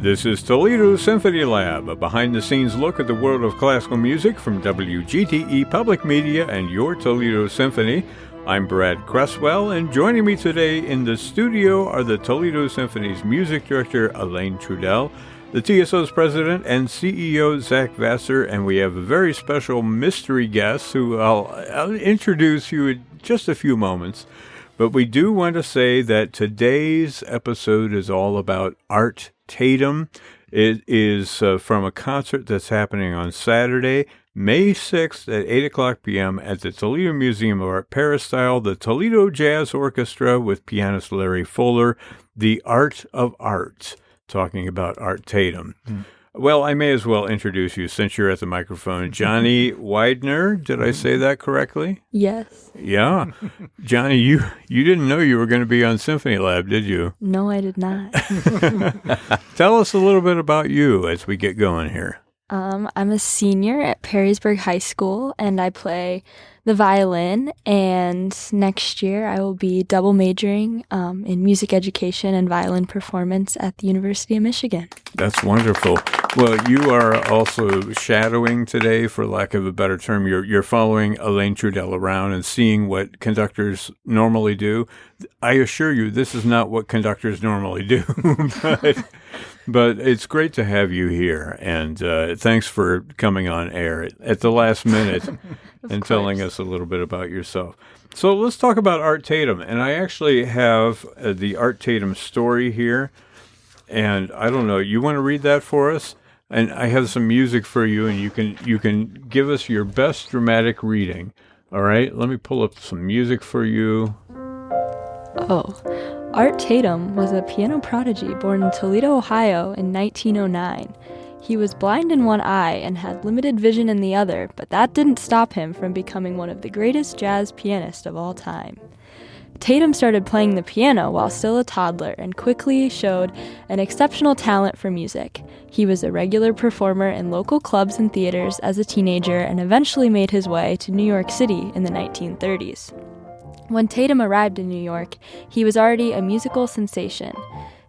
This is Toledo Symphony Lab, a behind-the-scenes look at the world of classical music from WGTE Public Media and your Toledo Symphony. I'm Brad Cresswell, and joining me today in the studio are the Toledo Symphony's music director, Elaine Trudell, the TSO's president and CEO, Zach Vassar, and we have a very special mystery guest who I'll introduce you in just a few moments. But we do want to say that today's episode is all about Art Tatum. It is from a concert that's happening on Saturday, May 6th at 8 o'clock p.m. at the Toledo Museum of Art Peristyle, the Toledo Jazz Orchestra with pianist Larry Fuller, the Art of Art, talking about Art Tatum. Well, I may as well introduce you since you're at the microphone. Johnny Widener, did I say that correctly? Yes. Yeah. Johnny, you didn't know you were going to be on Symphony Lab, did you? No, I did not. Tell us a little bit about you as we get going here. I'm a senior at Perrysburg High School, and I play the violin, and next year I will be double majoring in music education and violin performance at the University of Michigan. That's wonderful. Well, you are also shadowing today, for lack of a better term. You're following Elaine Trudell around and seeing what conductors normally do. I assure you, this is not what conductors normally do, but it's great to have you here, and thanks for coming on air at the last minute and telling us a little bit about yourself. So let's talk about Art Tatum, and I actually have the Art Tatum story here, and I don't know, you want to read that for us? And I have some music for you, and you can give us your best dramatic reading. All right, let me pull up some music for you. Oh, Art Tatum was a piano prodigy born in Toledo, Ohio in 1909. He was blind in one eye and had limited vision in the other, but that didn't stop him from becoming one of the greatest jazz pianists of all time. Tatum started playing the piano while still a toddler and quickly showed an exceptional talent for music. He was a regular performer in local clubs and theaters as a teenager and eventually made his way to New York City in the 1930s. When Tatum arrived in New York, he was already a musical sensation.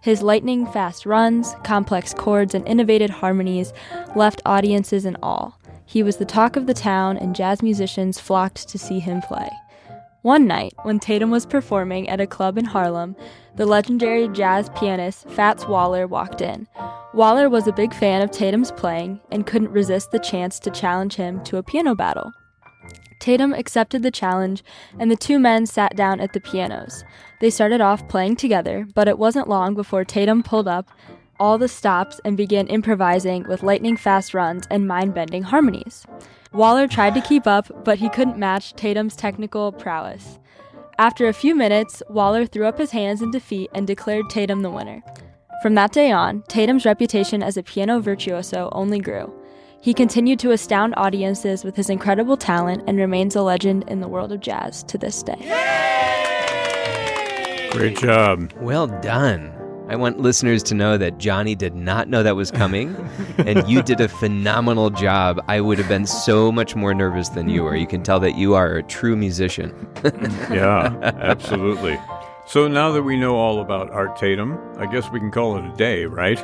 His lightning-fast runs, complex chords, and innovative harmonies left audiences in awe. He was the talk of the town, and jazz musicians flocked to see him play. One night, when Tatum was performing at a club in Harlem, the legendary jazz pianist Fats Waller walked in. Waller was a big fan of Tatum's playing and couldn't resist the chance to challenge him to a piano battle. Tatum accepted the challenge, and the two men sat down at the pianos. They started off playing together, but it wasn't long before Tatum pulled up all the stops and began improvising with lightning-fast runs and mind-bending harmonies. Waller tried to keep up, but he couldn't match Tatum's technical prowess. After a few minutes, Waller threw up his hands in defeat and declared Tatum the winner. From that day on, Tatum's reputation as a piano virtuoso only grew. He continued to astound audiences with his incredible talent and remains a legend in the world of jazz to this day. Yay! Great job. Well done. I want listeners to know that Johnny did not know that was coming, and you did a phenomenal job. I would have been so much more nervous than you were. You can tell that you are a true musician. Yeah, absolutely. So now that we know all about Art Tatum, I guess we can call it a day, right?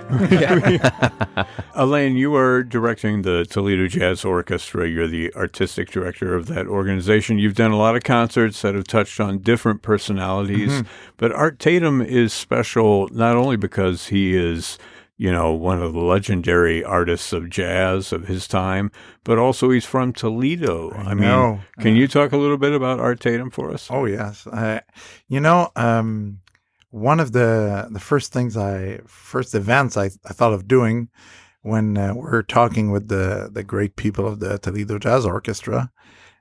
Elaine, you are directing the Toledo Jazz Orchestra. You're the artistic director of that organization. You've done a lot of concerts that have touched on different personalities, but Art Tatum is special not only because he is, you know, one of the legendary artists of jazz of his time, but also he's from Toledo. I mean, can you talk a little bit about Art Tatum for us? Oh, yes. One of the first events I thought of doing when we're talking with the great people of the Toledo Jazz Orchestra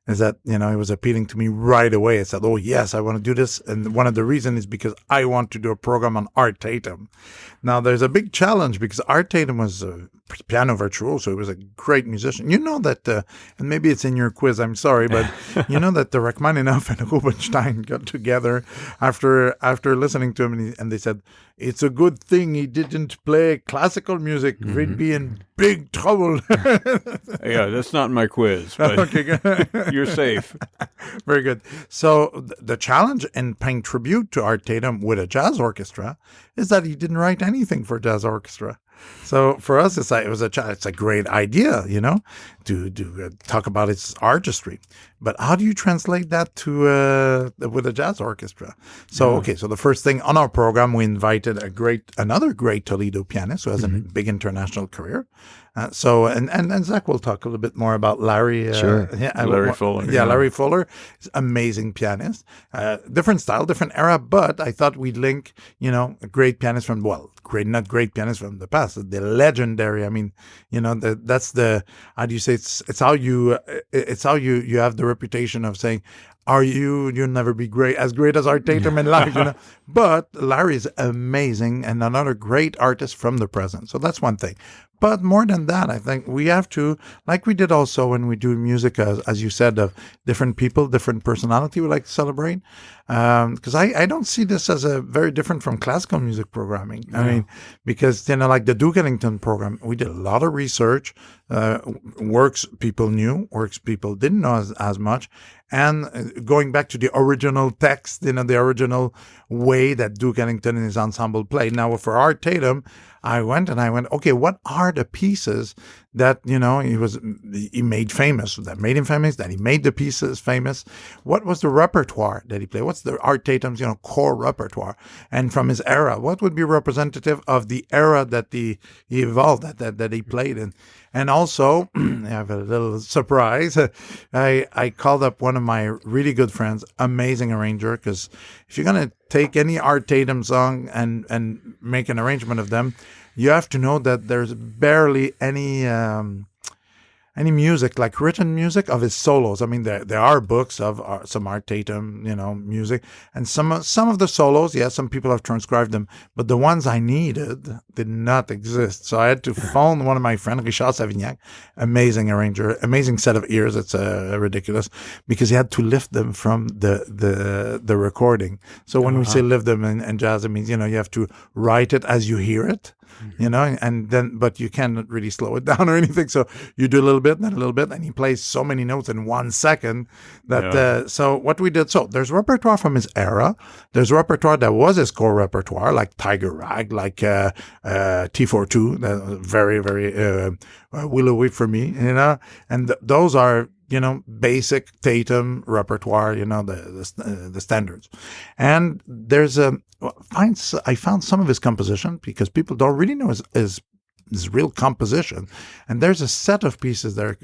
is that, it was appealing to me right away. I said, oh, yes, I want to do this. And one of the reasons is because I want to do a program on Art Tatum. Now, there's a big challenge because Art Tatum was a piano virtuoso. He was a great musician. You know that, and maybe it's in your quiz, I'm sorry, but you know that the Rachmaninoff and Rubinstein got together after listening to him, and they said, it's a good thing he didn't play classical music. We'd be in big trouble. Yeah, that's not my quiz, but okay, you're safe. Very good. So the challenge in paying tribute to Art Tatum with a jazz orchestra is that he didn't write anything for jazz orchestra. So for us, it's a great idea, to talk about its artistry. But how do you translate that to with a jazz orchestra? So so the first thing on our program, we invited another great Toledo pianist who has a big international career. And Zach will talk a little bit more about Larry. Sure. Larry Fuller. Yeah, Larry Fuller is amazing pianist. Different style, different era, but I thought we'd link, a great pianist from, not great pianist from the past, the legendary. I mean, that's the, how do you say, it's how you have the reputation of saying, you'll never be as great as Art Tatum in life, But Larry is amazing and another great artist from the present. So that's one thing. But more than that, I think we have to, like we did also when we do music, as you said, of different people, different personality we like to celebrate. Because I don't see this as a very different from classical music programming. I mean, because, like the Duke Ellington program, we did a lot of research, works people knew, works people didn't know as much. And going back to the original text, the original way that Duke Ellington and his ensemble played. Now, for Art Tatum, I went, okay, what are the pieces that, he made famous, that made him famous, that he made the pieces famous? What was the repertoire that he played? What's the Art Tatum's, core repertoire? And from his era, what would be representative of the era that he evolved, that he played in? And also, I have a little surprise. I called up one of my really good friends, amazing arranger, because if you're going to take any Art Tatum song and make an arrangement of them, you have to know that there's barely any music, like written music of his solos. I mean, there are books of some Art Tatum, music, and some of the solos. Yeah, some people have transcribed them, but the ones I needed did not exist. So I had to phone one of my friends, Richard Savignac, amazing arranger, amazing set of ears. It's ridiculous because he had to lift them from the recording. So when we say lift them in jazz, it means you have to write it as you hear it. And then, but you cannot really slow it down or anything. So you do a little bit, then a little bit, and he plays so many notes in 1 second that, so what we did, so there's repertoire from his era. There's repertoire that was his core repertoire, like Tiger Rag, like, T42, very, very, willowy for me, and those are, basic Tatum repertoire, the standards. And there's I found some of his composition because people don't really know his real composition. And there's a set of pieces they're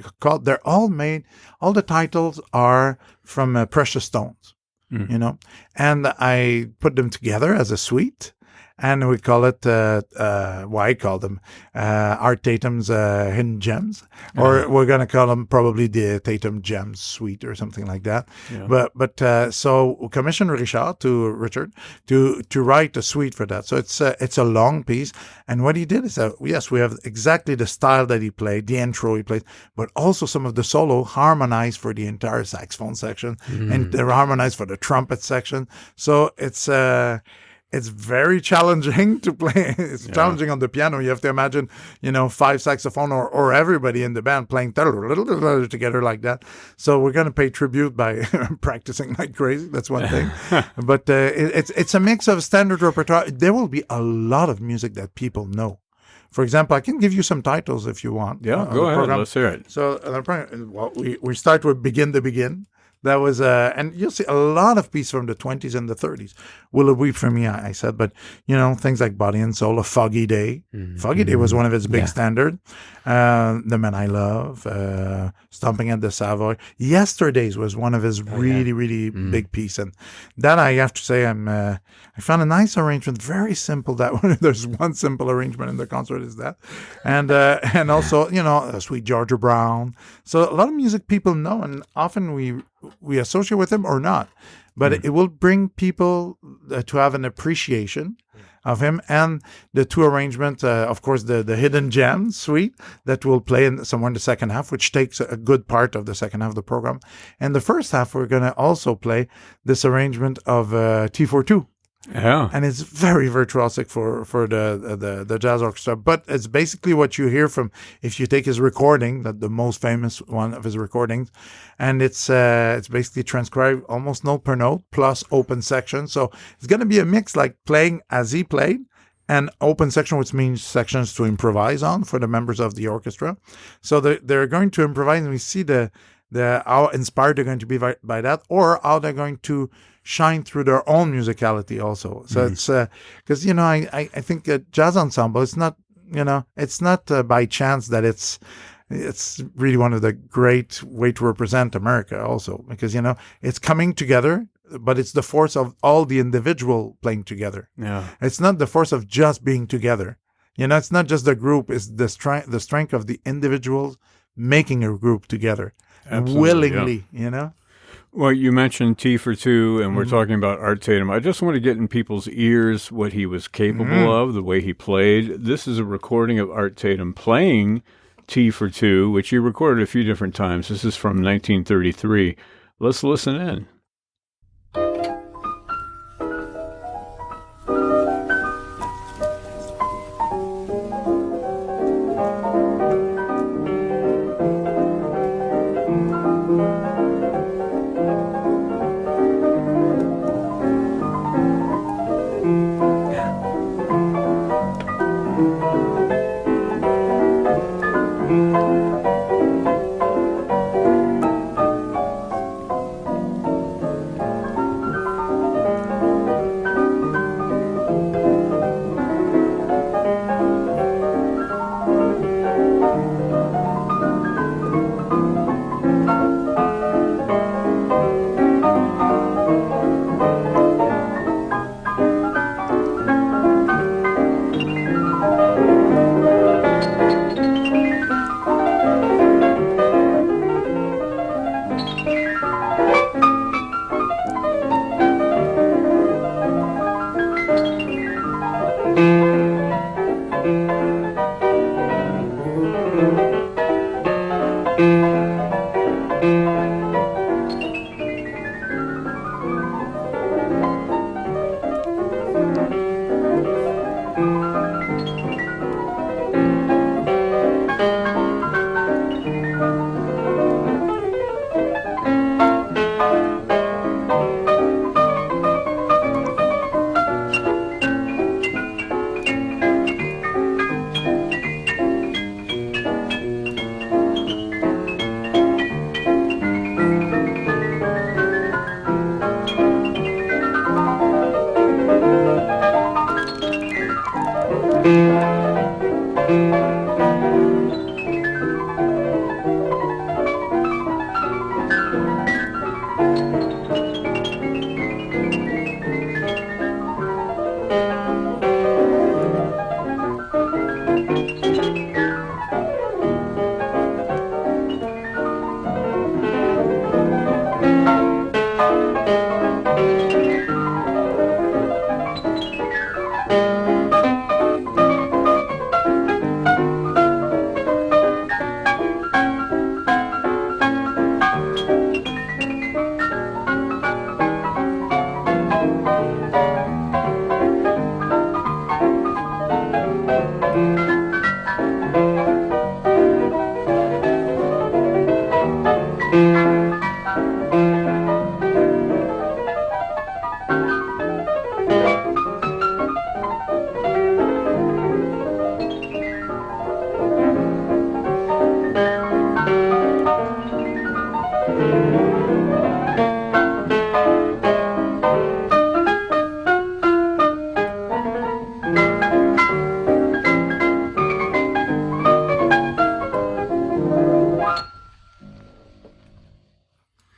all the titles are from Precious Stones, and I put them together as a suite. And we call it, I call them Art Tatum's Hidden Gems, or we're going to call them probably the Tatum Gems Suite or something like that. Yeah. But so we commissioned Richard to write a suite for that. So it's a long piece, and what he did is yes, we have exactly the style that he played, the intro he played, but also some of the solo harmonized for the entire saxophone section, and they're harmonized for the trumpet section. So it's very challenging to play. It's challenging on the piano. You have to imagine, 5 saxophone or everybody in the band playing together like that. So we're going to pay tribute by practicing like crazy. That's one thing. But it's a mix of standard repertoire. There will be a lot of music that people know. For example, I can give you some titles if you want. Yeah, go ahead. Program. Let's hear it. So we start with Begin to Begin. That was, and you'll see a lot of pieces from the 20s and the 30s. Will It Weep for Me, I said, but, things like Body and Soul, A Foggy Day. Foggy Day was one of his big standards. The Man I Love, Stomping at the Savoy. Yesterdays was one of his really big pieces. And that I have to say, I found a nice arrangement, very simple. That one, there's one simple arrangement in the concert is that. And also, Sweet Georgia Brown. So a lot of music people know, and often we associate with him or not, but it will bring people to have an appreciation of him. And the two arrangements, of course, the Hidden Gems suite that will play somewhere in the second half, which takes a good part of the second half of the program. And the first half, we're going to also play this arrangement of T42. Yeah, and it's very virtuosic for the jazz orchestra. But it's basically what you hear from if you take his recording, the most famous one of his recordings, and it's basically transcribed almost note per note plus open section. So it's going to be a mix like playing as he played and open section, which means sections to improvise on for the members of the orchestra. So they're going to improvise, and we see how inspired they're going to be by that, or how they're going to shine through their own musicality also. So it's because I think a jazz ensemble, it's not by chance that it's really one of the great way to represent America also, because it's coming together, but it's the force of all the individual playing together. Yeah, it's not the force of just being together. It's not just the group; it's the strength of the individuals making a group together. Absolutely, willingly, Well, you mentioned T for Two, and we're talking about Art Tatum. I just want to get in people's ears what he was capable of, the way he played. This is a recording of Art Tatum playing T for Two, which he recorded a few different times. This is from 1933. Let's listen in.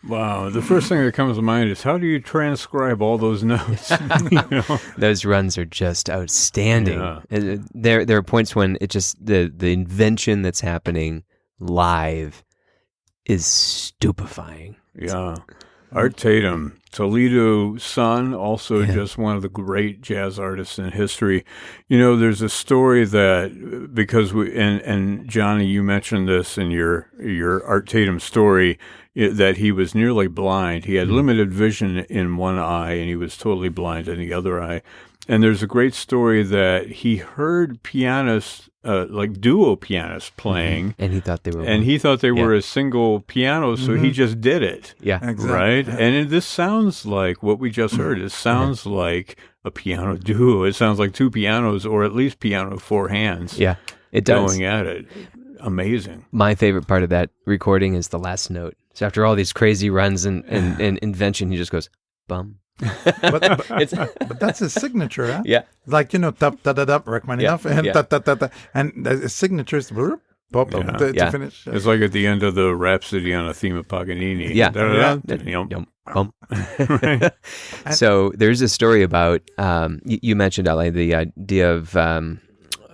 Wow. The first thing that comes to mind is, how do you transcribe all those notes? Those runs are just outstanding. Yeah. There are points when it just, the invention that's happening live is stupefying. Yeah. Art Tatum, Toledo son, also just one of the great jazz artists in history. There's a story that, because and Johnny, you mentioned this in your Art Tatum story, that he was nearly blind. He had limited vision in one eye, and he was totally blind in the other eye. And there's a great story that he heard pianists, like duo pianists playing. And he thought they were a single piano, so he just did it. Yeah. Exactly. Right? Yeah. And this sounds like what we just heard. It sounds like a piano duo. It sounds like two pianos, or at least piano 4 hands. Yeah, it does. Going at it. Amazing. My favorite part of that recording is the last note. So after all these crazy runs and invention, he just goes, bum. But that's his signature, huh? Yeah. Like, tap, da, da, da, Rachmaninoff, and ta, ta, ta, ta. And his signature is to finish. It's like at the end of the Rhapsody on a Theme of Paganini. Yeah. Bum. Right. So there's a story about, you mentioned, Ali, the idea of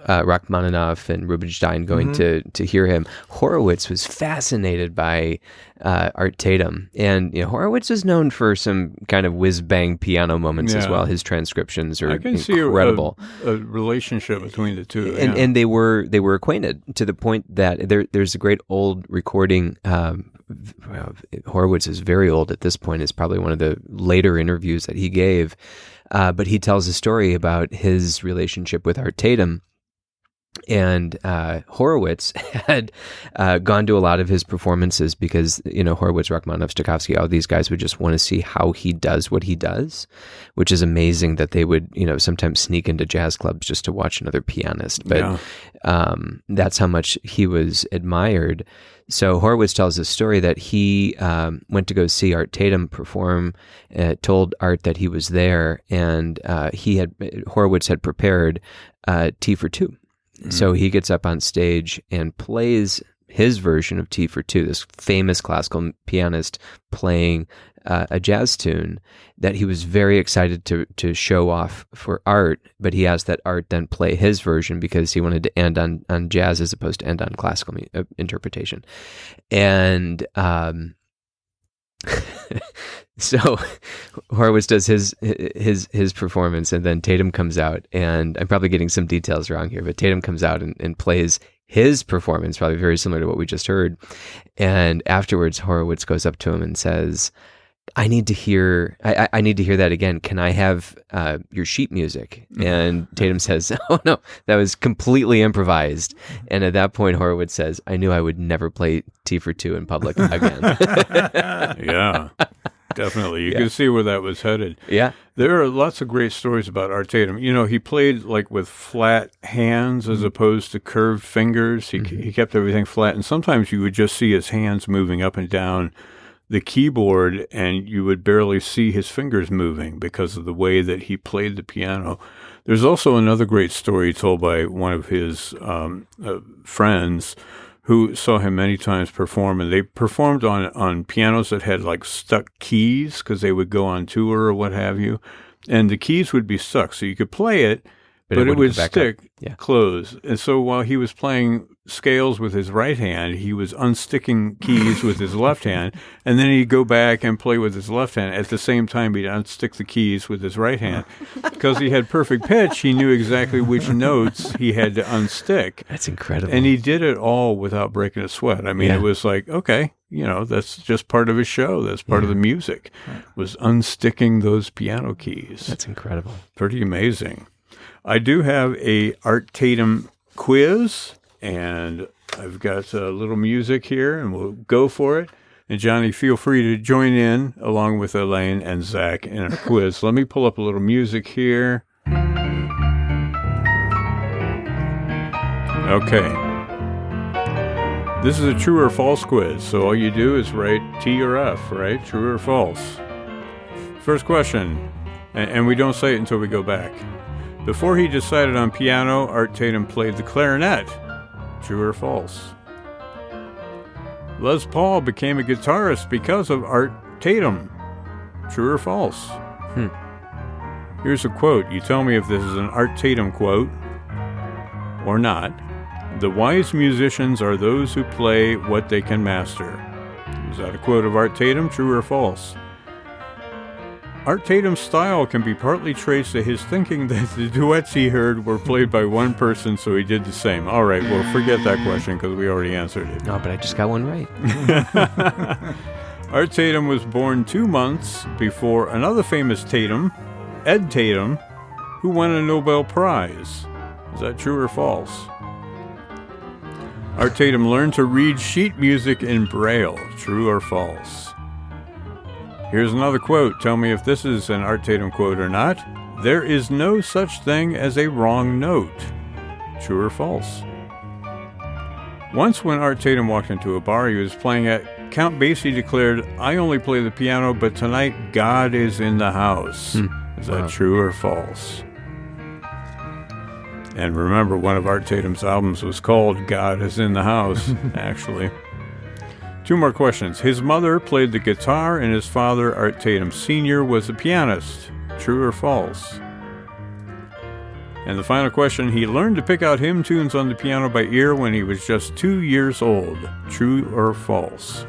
Rachmaninoff and Rubinstein going to hear him. Horowitz was fascinated by Art Tatum, and Horowitz is known for some kind of whiz-bang piano moments as well. His transcriptions are incredible. See a relationship between the two, and they were acquainted to the point that there's a great old recording. Horowitz is very old at this point. It's probably one of the later interviews that he gave, but he tells a story about his relationship with Art Tatum. And Horowitz had gone to a lot of his performances because, Horowitz, Rachmaninoff, Stokowski, all these guys would just want to see how he does what he does, which is amazing that they would, sometimes sneak into jazz clubs just to watch another pianist. But that's how much he was admired. So Horowitz tells a story that he went to go see Art Tatum perform, told Art that he was there, and Horowitz had prepared T for Two. So he gets up on stage and plays his version of T for Two, this famous classical pianist playing a jazz tune that he was very excited to show off for Art, but he asked that Art then play his version because he wanted to end on jazz as opposed to end on classical interpretation. And so Horowitz does his performance, and then Tatum comes out, and I'm probably getting some details wrong here, but Tatum comes out and plays his performance, probably very similar to what we just heard. And afterwards, Horowitz goes up to him and says, I need to hear that again. Can I have your sheet music? And Tatum says, oh no, that was completely improvised. And at that point, Horowitz says, I knew I would never play T for Two in public again. Yeah, definitely. You can see where that was headed. Yeah. There are lots of great stories about Art Tatum. He played like with flat hands as opposed to curved fingers. He kept everything flat. And sometimes you would just see his hands moving up and down the keyboard, and you would barely see his fingers moving because of the way that he played the piano. There's also another great story told by one of his friends who saw him many times perform, and they performed on pianos that had like stuck keys because they would go on tour or what have you, and the keys would be stuck, so you could play it, but it would stick closed. And so while he was playing scales with his right hand, he was unsticking keys with his left hand, and then he'd go back and play with his left hand. At the same time, he'd unstick the keys with his right hand. Because he had perfect pitch, he knew exactly which notes he had to unstick. That's incredible. And he did it all without breaking a sweat. I mean, it was like, okay, that's just part of his show. That's part of the music, was unsticking those piano keys. That's incredible. Pretty amazing. I do have a Art Tatum quiz, and I've got a little music here, and we'll go for it. And Johnny, feel free to join in along with Elaine and Zach in our quiz. Let me pull up a little music here. Okay. This is a true or false quiz, so all you do is write T or F, right? True or false. First question, and we don't say it until we go back. Before he decided on piano, Art Tatum played the clarinet. True or false? Les Paul became a guitarist because of Art Tatum. True or false? Here's a quote. You tell me if this is an Art Tatum quote or not. The wise musicians are those who play what they can master. Is that a quote of Art Tatum? True or false? Art Tatum's style can be partly traced to his thinking that the duets he heard were played by one person, so he did the same. All right, well, forget that question because we already answered it. No, but I just got one right. Art Tatum was born 2 months before another famous Tatum, Ed Tatum, who won a Nobel Prize. Is that true or false? Art Tatum learned to read sheet music in Braille. True or false? Here's another quote. Tell me if this is an Art Tatum quote or not. There is no such thing as a wrong note. True or false? Once when Art Tatum walked into a bar he was playing at, Count Basie declared, I only play the piano, but tonight God is in the house. Is that true or false? And remember, one of Art Tatum's albums was called God is in the House, actually. 2 more questions. His mother played the guitar, and his father, Art Tatum Sr., was a pianist. True or false? And the final question, he learned to pick out hymn tunes on the piano by ear when he was just 2 years old. True or false?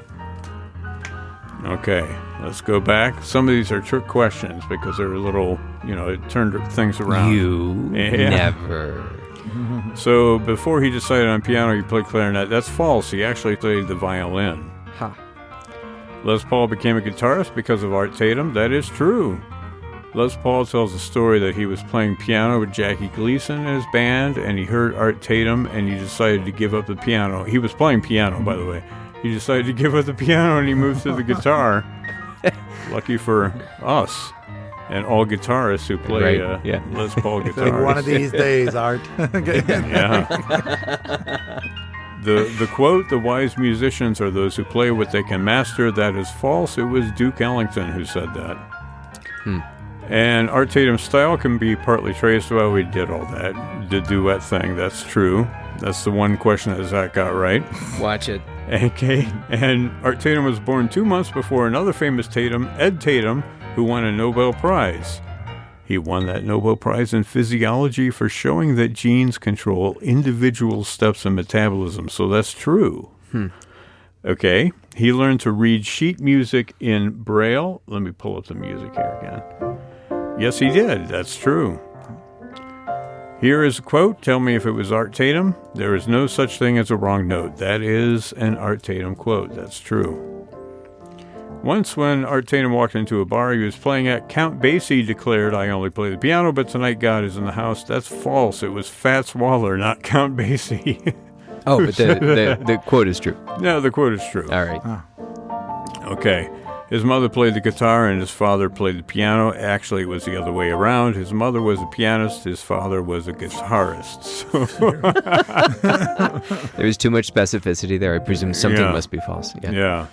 Okay, let's go back. Some of these are trick questions because they're a little, it turned things around. You never. So before he decided on piano, he played clarinet. That's false. He actually played the violin. Les Paul became a guitarist because of Art Tatum. That is true. Les Paul tells a story that he was playing piano with Jackie Gleason in his band, and he heard Art Tatum, and he decided to give up the piano. He was playing piano, by the way. He decided to give up the piano, and he moved to the guitar. Lucky for us and all guitarists who play Les Paul guitars. One of these days, Art. Yeah. The quote, the wise musicians are those who play what they can master. That is false. It was Duke Ellington who said that. And Art Tatum's style can be partly traced. Well, we did all that. The duet thing, that's true. That's the one question that Zach got right. Watch it. Okay. And Art Tatum was born 2 months before another famous Tatum, Ed Tatum, who won a Nobel Prize. He won that Nobel Prize in physiology for showing that genes control individual steps in metabolism. So that's true. Okay. He learned to read sheet music in Braille. Let me pull up the music here again. Yes, he did. That's true. Here is a quote. Tell me if it was Art Tatum. There is no such thing as a wrong note. That is an Art Tatum quote. That's true. Once when Art Tatum walked into a bar he was playing at, Count Basie declared, I only play the piano, but tonight God is in the house. That's false. It was Fats Waller, not Count Basie. Oh, but the quote is true. No, the quote is true. All right. Okay. His mother played the guitar and his father played the piano. Actually, it was the other way around. His mother was a pianist. His father was a guitarist. So There was too much specificity there. I presume something must be false. Yeah.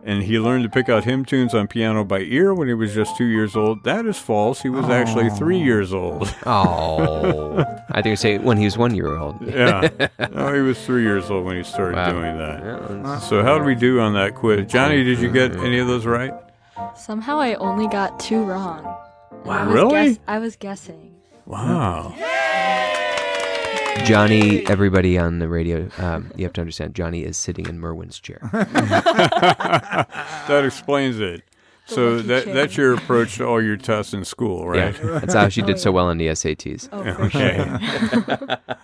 And he learned to pick out hymn tunes on piano by ear when he was just 2 years old. That is false. He was actually 3 years old. Oh. I think you say when he was 1 year old. Yeah. No, he was 3 years old when he started doing that. So how did we do on that quiz? Johnny, did you get any of those right? Somehow I only got 2 wrong. Wow. Really? I was guessing. Wow. Johnny, everybody on the radio, you have to understand, Johnny is sitting in Merwin's chair. That explains it. So that's your approach to all your tests in school, right? Yeah, that's how she did so well on the SATs. Oh, for sure.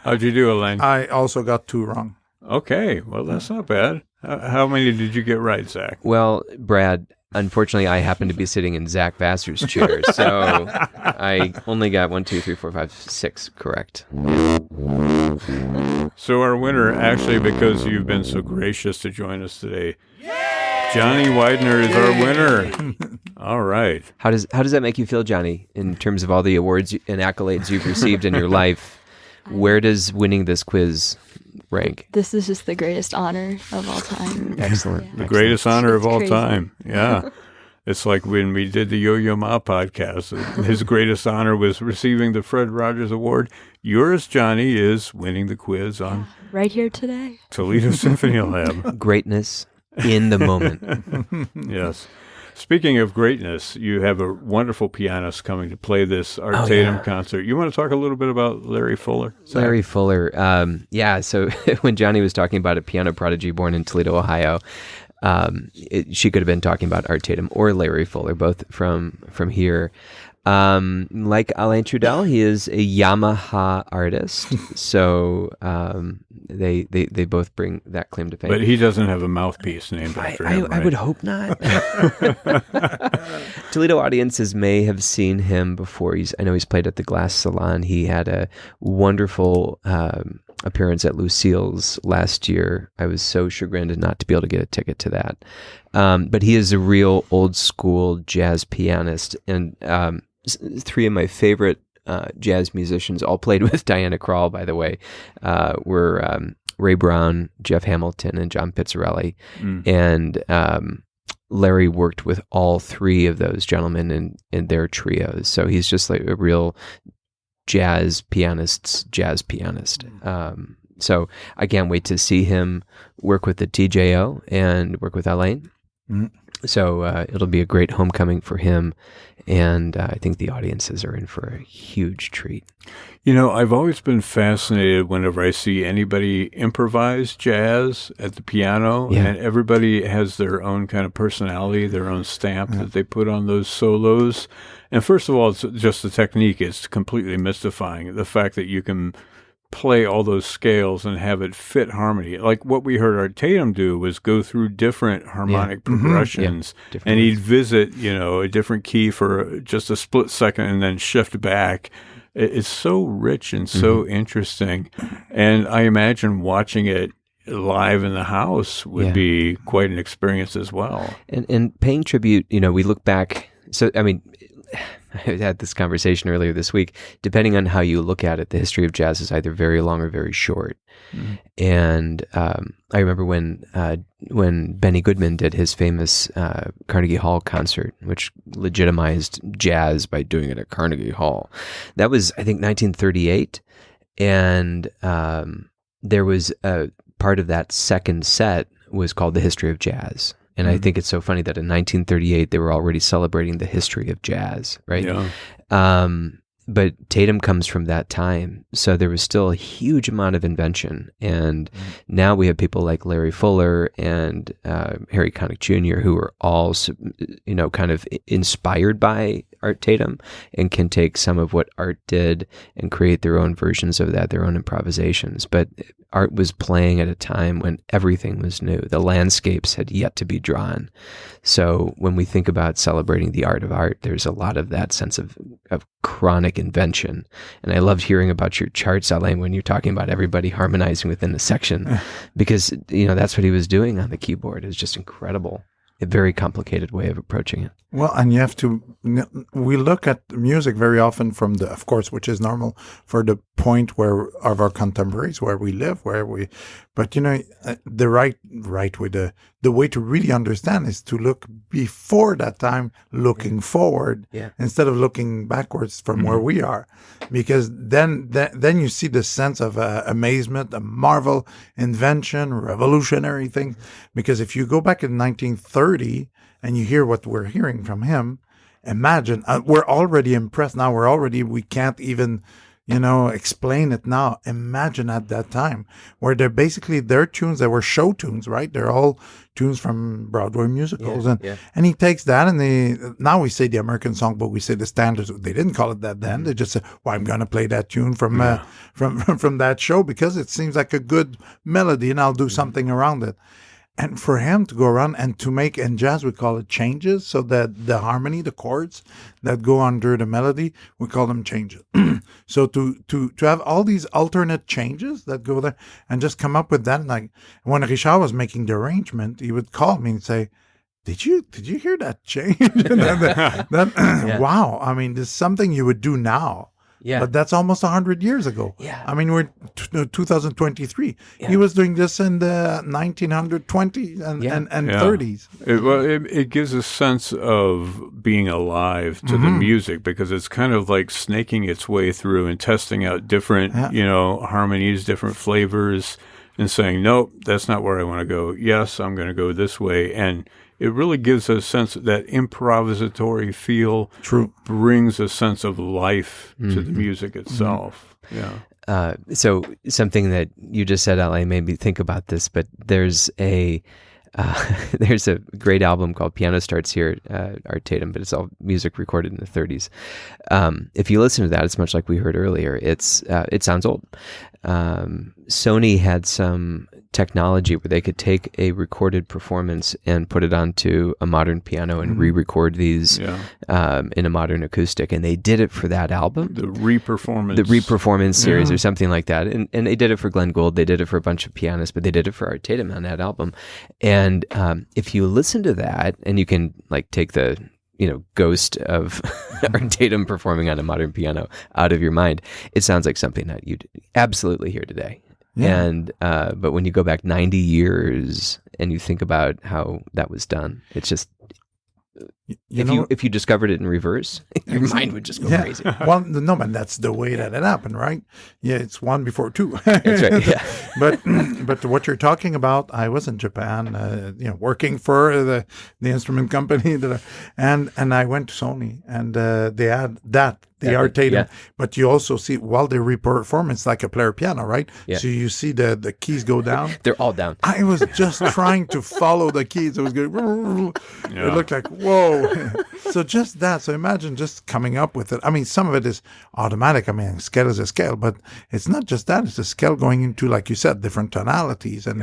How'd you do, Elaine? I also got 2 wrong. Okay, well, that's not bad. How many did you get right, Zach? Well, Brad, unfortunately, I happen to be sitting in Zach Vassar's chair, so I only got 1, 2, 3, 4, 5, 6 correct. So our winner, actually, because you've been so gracious to join us today, Johnny Widener is our winner. All right. How does that make you feel, Johnny, in terms of all the awards and accolades you've received in your life? Where does winning this quiz rank? This is just the greatest honor of all time. Excellent. The greatest honor of all crazy. time. Yeah. It's like when we did the Yo-Yo Ma podcast. His greatest honor was receiving the Fred Rogers Award. Yours, Johnny, is winning the quiz on Right here today. Toledo Symphony Lab. Greatness in the moment. Yes. Speaking of greatness, you have a wonderful pianist coming to play this Art Tatum concert. You want to talk a little bit about Larry Fuller? Zach? Larry Fuller. So when Johnny was talking about a piano prodigy born in Toledo, Ohio, she could have been talking about Art Tatum or Larry Fuller, both from here. Like Alain Trudel, he is a Yamaha artist. So they both bring that claim to fame. But he doesn't have a mouthpiece named after him, I right? would hope not. Toledo audiences may have seen him before. I know he's played at the Glass Salon. He had a wonderful appearance at Lucille's last year. I was so chagrined not to be able to get a ticket to that. But he is a real old school jazz pianist. And three of my favorite jazz musicians, all played with Diana Krall, by the way, were Ray Brown, Jeff Hamilton, and John Pizzarelli. And Larry worked with all three of those gentlemen in their trios. So he's just like a real jazz pianist. So I can't wait to see him work with the TJO and work with Alain. So it'll be a great homecoming for him. And I think the audiences are in for a huge treat. You know, I've always been fascinated whenever I see anybody improvise jazz at the piano, and everybody has their own kind of personality, their own stamp that they put on those solos. And first of all, it's just the technique is completely mystifying. The fact that you can play all those scales and have it fit harmony. Like what we heard Art Tatum do was go through different harmonic progressions, and he'd visit, a different key for just a split second and then shift back. It's so rich and so interesting. And I imagine watching it live in the house would be quite an experience as well. And paying tribute, we look back. So, I mean, I had this conversation earlier this week. Depending on how you look at it, the history of jazz is either very long or very short. And I remember when Benny Goodman did his famous Carnegie Hall concert, which legitimized jazz by doing it at Carnegie Hall. That was, I think, 1938. And there was a part of that second set was called The History of Jazz. And I think it's so funny that in 1938, they were already celebrating the history of jazz, right? Yeah. But Tatum comes from that time. So there was still a huge amount of invention. And now we have people like Larry Fuller and Harry Connick Jr., who are all, kind of inspired by Art Tatum and can take some of what Art did and create their own versions of that, their own improvisations. But Art was playing at a time when everything was new. The landscapes had yet to be drawn. So when we think about celebrating the art of art, there's a lot of that sense of chronic invention. And I loved hearing about your charts, Alain, when you're talking about everybody harmonizing within the section, because, that's what he was doing on the keyboard. It's just incredible. A very complicated way of approaching it. Well, and you have to, we look at music very often from of course, which is normal for the point of our contemporaries, where we live, but the right way, the way to really understand is to look before that time, looking forward instead of looking backwards from where we are, because then you see the sense of amazement, a marvel, invention, revolutionary thing. Because if you go back in 1930 and you hear what we're hearing from him, imagine, we're already impressed now. We can't even, explain it now. Imagine at that time where they're tunes that were show tunes, right? They're all tunes from Broadway musicals. And he takes that and now we say the American Songbook, we say the standards. They didn't call it that then. They just said, well, I'm going to play that tune from that show because it seems like a good melody and I'll do something around it. And for him to go around and to make, in jazz we call it changes, so that the harmony, the chords that go under the melody, we call them changes. So to have all these alternate changes that go there and just come up with that, like when Richard was making the arrangement, he would call me and say, Did you hear that change? Wow. I mean, this is something you would do now. Yeah. But that's almost 100 years ago. Yeah. I mean, we're 2023. Yeah. He was doing this in the 1920s and 30s. It gives a sense of being alive to the music, because it's kind of like snaking its way through and testing out different, harmonies, different flavors, and saying, nope, that's not where I want to go. Yes, I'm going to go this way. And it really gives a sense that improvisatory feel. True. Brings a sense of life to the music itself. So something that you just said, Alain, made me think about this, but there's a There's a great album called Piano Starts Here, Art Tatum, but it's all music recorded in the 30s. If you listen to that, it's much like we heard earlier. It sounds old. Sony had some technology where they could take a recorded performance and put it onto a modern piano and re-record these in a modern acoustic, and they did it for that album. The re-performance series or something like that. And they did it for Glenn Gould, they did it for a bunch of pianists, but they did it for Art Tatum on that album. And if you listen to that, and you can like take the ghost of Art Tatum performing on a modern piano out of your mind, it sounds like something that you'd absolutely hear today. Yeah. And but when you go back 90 years and you think about how that was done, it's just if you discovered it in reverse, your mind would just go crazy. Well, no, man, that's the way that it happened, right? Yeah, it's one before two. That's right. Yeah. But what you're talking about, I was in Japan, working for the instrument company, and I went to Sony, and they had the Art Tatum. Yeah. But you also see while they re-perform, it's like a player piano, right? Yeah. So you see the keys go down. They're all down. I was just trying to follow the keys. It was going. Yeah. It looked like whoa. So just that. So imagine just coming up with it. I mean, some of it is automatic. I mean, scale is a scale, but it's not just that. It's a scale going into, like you said, different tonalities and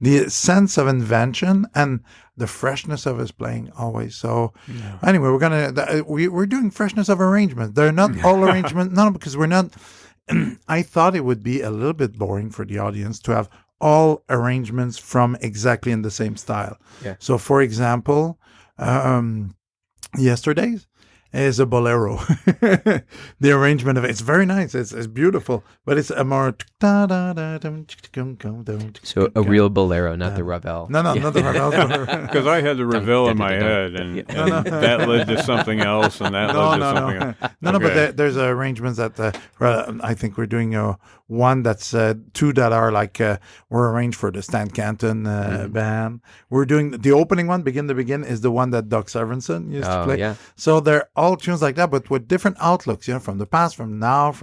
the sense of invention and the freshness of his playing always. So anyway, we're doing freshness of arrangement. They're not all arrangement. No, because we're not. I thought it would be a little bit boring for the audience to have all arrangements from exactly in the same style. Yeah. So, for example, yesterday's is a bolero. The arrangement of it's very nice. It's beautiful, but it's a more so a real bolero, not the Ravel. No, not the Ravel. Because I had the Ravel in my head, and that led to something else, and that led to something else. No, but there's arrangements that I think we're doing one that's two that are like were arranged for the Stan Kenton band. We're doing the opening one, Begin to Begin, is the one that Doug Severinsen used to play. Yeah. So they're all tunes like that, but with different outlooks, from the past, from now,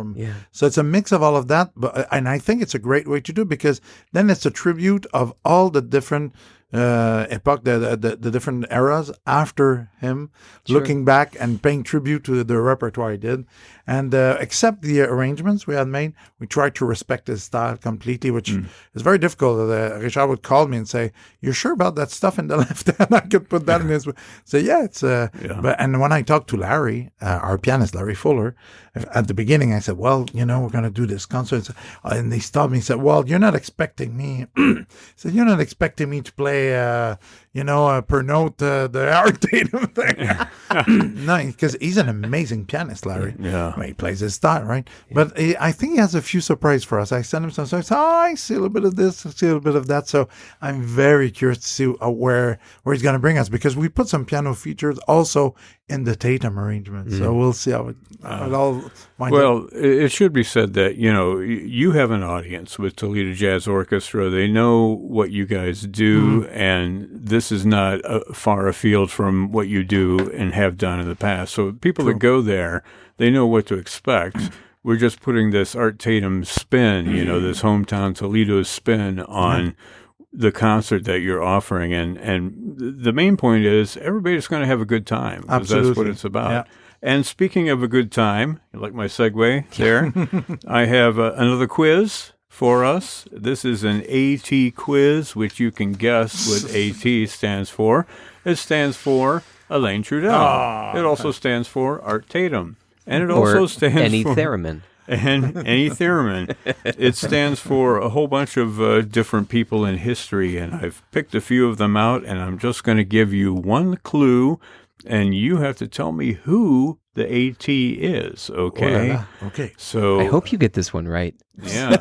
so it's a mix of all of that. And I think it's a great way to do it because then it's a tribute of all the different epoch, the different eras after him, looking back and paying tribute to the repertoire he did. And except the arrangements we had made, we tried to respect his style completely, which is very difficult. Richard would call me and say, "You're sure about that stuff in the left hand?" I could put that in his. Say, "Yeah, it's." But and when I talked to Larry, our pianist Larry Fuller, at the beginning, I said, "Well, we're going to do this concert," and he stopped me and said, "Well, you're not expecting me." He said, "You're not expecting me to play." Per note, the Art Tatum thing. No, because he's an amazing pianist, Larry. Yeah. Well, he plays his style, right? Yeah. But I think he has a few surprises for us. I sent him some songs. I see a little bit of this, I see a little bit of that. So I'm very curious to see where he's going to bring us because we put some piano features also in the Tatum arrangement. So we'll see how it all winds up. Well, it should be said that, you have an audience with Toledo Jazz Orchestra. They know what you guys do, and this is not far afield from what you do and have done in the past. So people that go there, they know what to expect. We're just putting this Art Tatum spin, this hometown Toledo spin on the concert that you're offering. And the main point is everybody's going to have a good time. Absolutely. That's what it's about. Yeah. And speaking of a good time, you like my segue there, I have another quiz for us. This is an AT quiz, which you can guess what AT stands for. It stands for Alain Trudel. It also stands for Art Tatum. And it also stands any for... theremin. And any theremin. It stands for a whole bunch of different people in history, and I've picked a few of them out, and I'm just going to give you one clue, and you have to tell me who the AT is, okay? Okay. So I hope you get this one right. Yeah.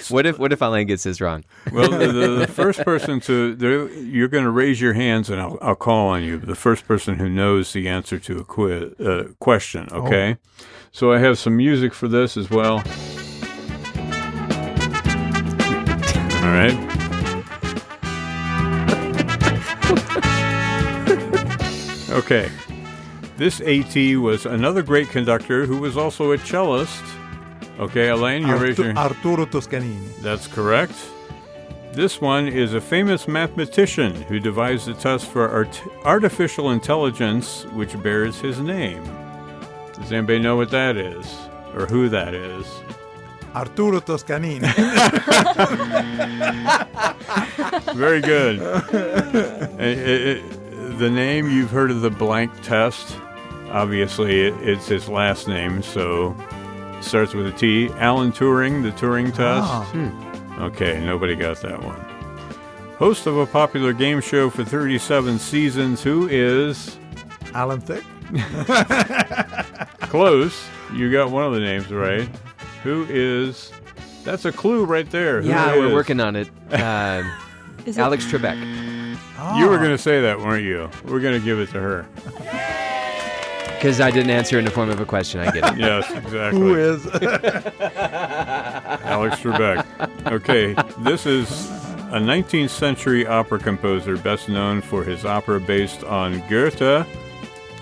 What if Alain gets this wrong? Well, the first person you're going to raise your hands, and I'll call on you. The first person who knows the answer to a question, okay? Oh. So I have some music for this as well. All right. Okay. This AT was another great conductor who was also a cellist. Okay, Alain, you raise your hand. Arturo Toscanini. That's correct. This one is a famous mathematician who devised a test for artificial intelligence, which bears his name. Does anybody know what that is? Or who that is? Arturo Toscanini. Very good. The name, you've heard of the blank test. Obviously, it's his last name, so it starts with a T. Alan Turing, the Turing test. Oh. Okay, nobody got that one. Host of a popular game show for 37 seasons, who is... Alan Thicke. Close. You got one of the names right. Who is... That's a clue right there. Who Yeah, is? we're working on it. Is it Alex Trebek. You were going to say that, weren't you? We're going to give it to her. Because I didn't answer in the form of a question. I get it. Yes, exactly. Who is? Alex Trebek. Okay, this is a 19th century opera composer best known for his opera based on Goethe,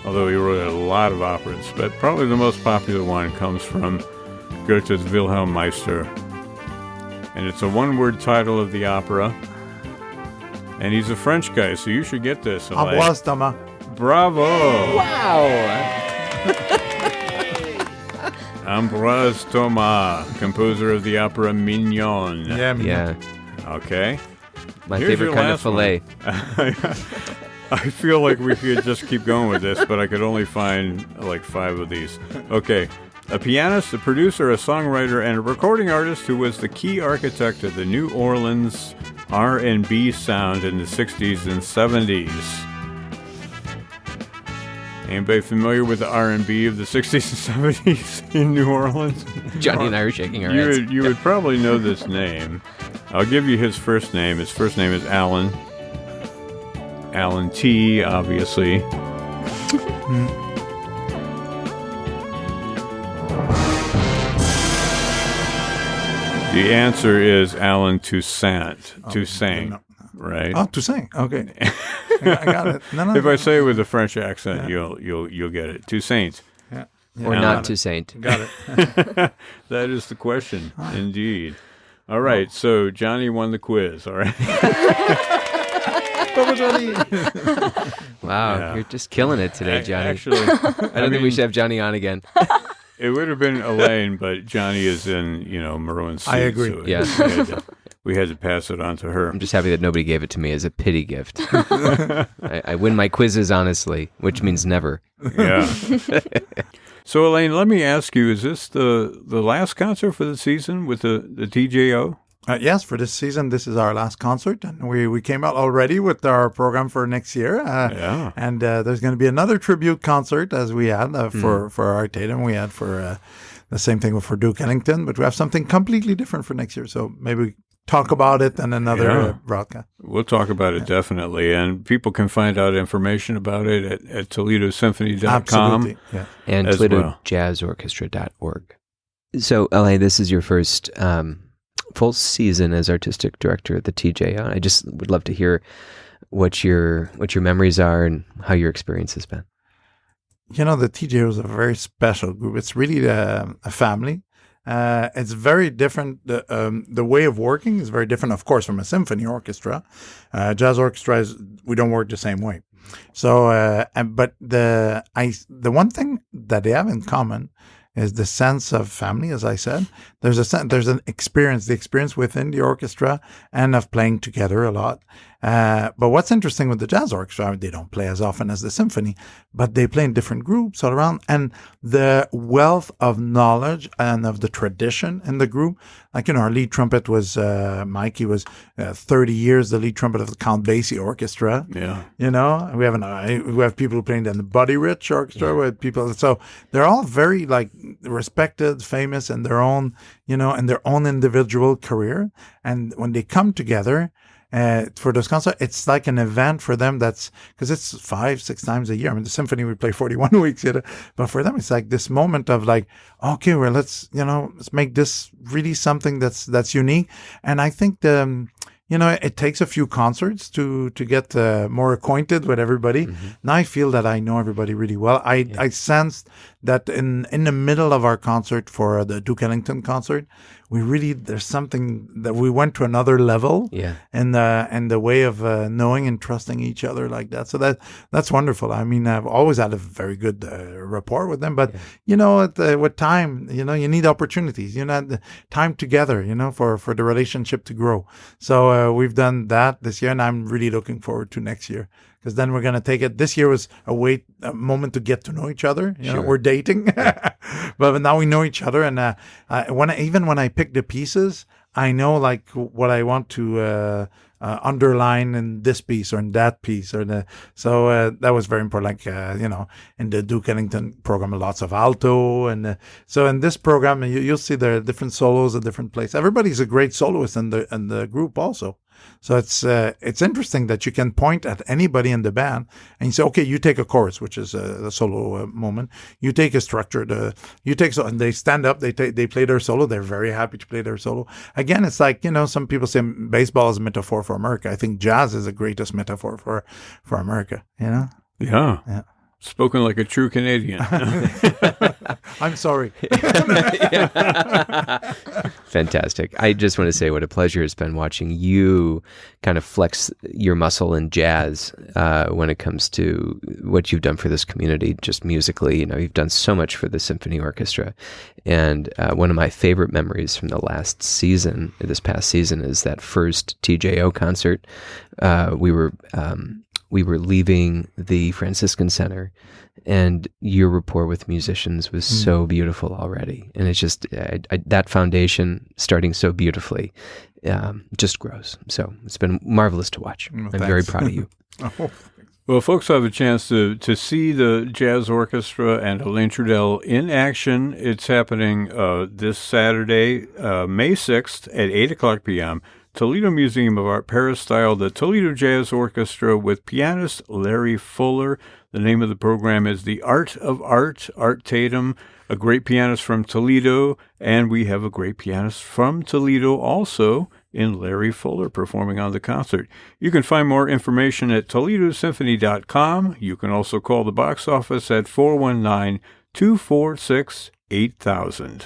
although he wrote a lot of operas, but probably the most popular one comes from Goethe's Wilhelm Meister. And it's a one-word title of the opera. And he's a French guy, so you should get this. Ambroise Thomas. Bravo! Wow. Ambroise Thomas, composer of the opera Mignon. Yeah. Okay. My Here's favorite your kind of last filet. I feel like we could just keep going with this, but I could only find like 5 of these. Okay. A pianist, a producer, a songwriter, and a recording artist who was the key architect of the New Orleans R&B sound in the 60s and 70s. Anybody familiar with the R&B of the 60s and 70s in New Orleans? Johnny and I are shaking our heads. You would probably know this name. I'll give you his first name. His first name is Alan. Alan T, obviously. The answer is Alan Toussaint. Toussaint, no. right? Oh, Toussaint. Okay. I got it. No. If I say it with a French accent, you'll get it. Toussaint. Yeah. Or Alan. not Toussaint. Got it. That is the question, indeed. All right, so Johnny won the quiz, all right? Wow, Yeah. you're just killing it today, Johnny. Actually, I don't think we should have Johnny on again. it would have been Elaine, but Johnny is in, maroon suit. I agree. So Yeah. we had to pass it on to her. I'm just happy that nobody gave it to me as a pity gift. I win my quizzes honestly, which means never. Yeah. So, Elaine, let me ask you, is this the last concert for the season with the TJO? Yes, for this season, this is our last concert, and we came out already with our program for next year. Yeah. And there's going to be another tribute concert as we had for Art Tatum. We had for the same thing for Duke Ellington, but we have something completely different for next year. So maybe we talk about it in another broadcast. We'll talk about it definitely, and people can find out information about it at ToledoSymphony.com. Absolutely, yeah. And As Toledo well. Jazz Orchestra.org. So, LA, this is your first full season as artistic director at the TJO. I just would love to hear what your memories are and how your experience has been. The TJO is a very special group. It's really a family. It's very different. The way of working is very different, of course, from a symphony orchestra. Jazz orchestra we don't work the same way. So, but the one thing that they have in common is the sense of family. As I said, there's an experience, the experience within the orchestra and of playing together a lot. But what's interesting with the jazz orchestra, they don't play as often as the symphony, but they play in different groups all around. And the wealth of knowledge and of the tradition in the group, like, our lead trumpet was Mike. He was 30 years the lead trumpet of the Count Basie Orchestra. Yeah. We have people playing in the Buddy Rich Orchestra with people. So they're all very respected, famous in their own, in their own individual career. And when they come together, for those concerts, it's like an event for them. That's because it's 5-6 times a year. I mean, the symphony we play 41 weeks, but for them, it's like this moment of okay, well, let's make this really something that's unique. And I think it takes a few concerts to get more acquainted with everybody. Mm-hmm. Now I feel that I know everybody really well. I sensed that in the middle of our concert for the Duke Ellington concert, there's something that we went to another level, and the way of knowing and trusting each other like that. So that's wonderful. I mean, I've always had a very good rapport with them, but with time, you need opportunities, the time together, for the relationship to grow. So we've done that this year, and I'm really looking forward to next year. Because then we're going to take it. This year was a moment to get to know each other. We're dating, but now we know each other. And when I pick the pieces, I know like what I want to underline in this piece or in that piece, so that was very important. Like in the Duke Ellington program, lots of alto, and so in this program, you'll see there are different solos at different places. Everybody's a great soloist in the group also. So it's interesting that you can point at anybody in the band and you say, okay, you take a chorus, which is a solo moment. You take a structure, and they stand up, they play their solo. They're very happy to play their solo. Again, it's like, some people say baseball is a metaphor for America. I think jazz is the greatest metaphor for America, Yeah. Spoken like a true Canadian. I'm sorry. Fantastic. I just want to say what a pleasure it's been watching you kind of flex your muscle in jazz when it comes to what you've done for this community, just musically. You've done so much for the symphony orchestra. And one of my favorite memories from this past season, is that first TJO concert. We were leaving the Franciscan Center, and your rapport with musicians was so beautiful already. And it's just that foundation starting so beautifully just grows. So it's been marvelous to watch. I'm very proud of you. Well, folks have a chance to see the Jazz Orchestra and Alain Trudel in action. It's happening this Saturday, May 6th at 8 o'clock p.m., Toledo Museum of Art Peristyle, the Toledo Jazz Orchestra with pianist Larry Fuller. The name of the program is The Art of Art, Art Tatum, a great pianist from Toledo, and we have a great pianist from Toledo also in Larry Fuller performing on the concert. You can find more information at toledosymphony.com. You can also call the box office at 419-246-8000.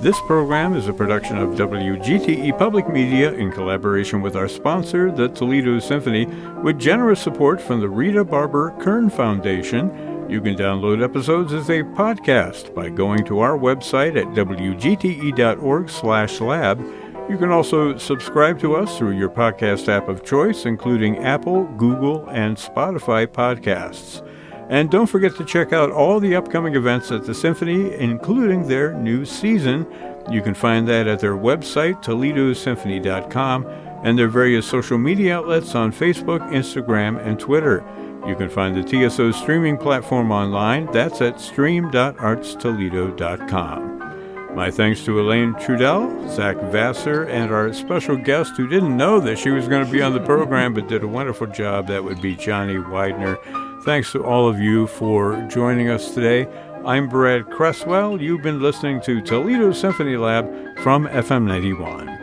This program is a production of WGTE Public Media in collaboration with our sponsor, the Toledo Symphony, with generous support from the Rita Barber Kern Foundation. You can download episodes as a podcast by going to our website at wgte.org/lab. You can also subscribe to us through your podcast app of choice, including Apple, Google, and Spotify podcasts. And don't forget to check out all the upcoming events at the Symphony, including their new season. You can find that at their website, toledosymphony.com, and their various social media outlets on Facebook, Instagram, and Twitter. You can find the TSO streaming platform online. That's at stream.artstoledo.com. My thanks to Alain Trudel, Zach Vassar, and our special guest who didn't know that she was going to be on the program but did a wonderful job. That would be Johnny Widener. Thanks to all of you for joining us today. I'm Brad Cresswell. You've been listening to Toledo Symphony Lab from FM 91.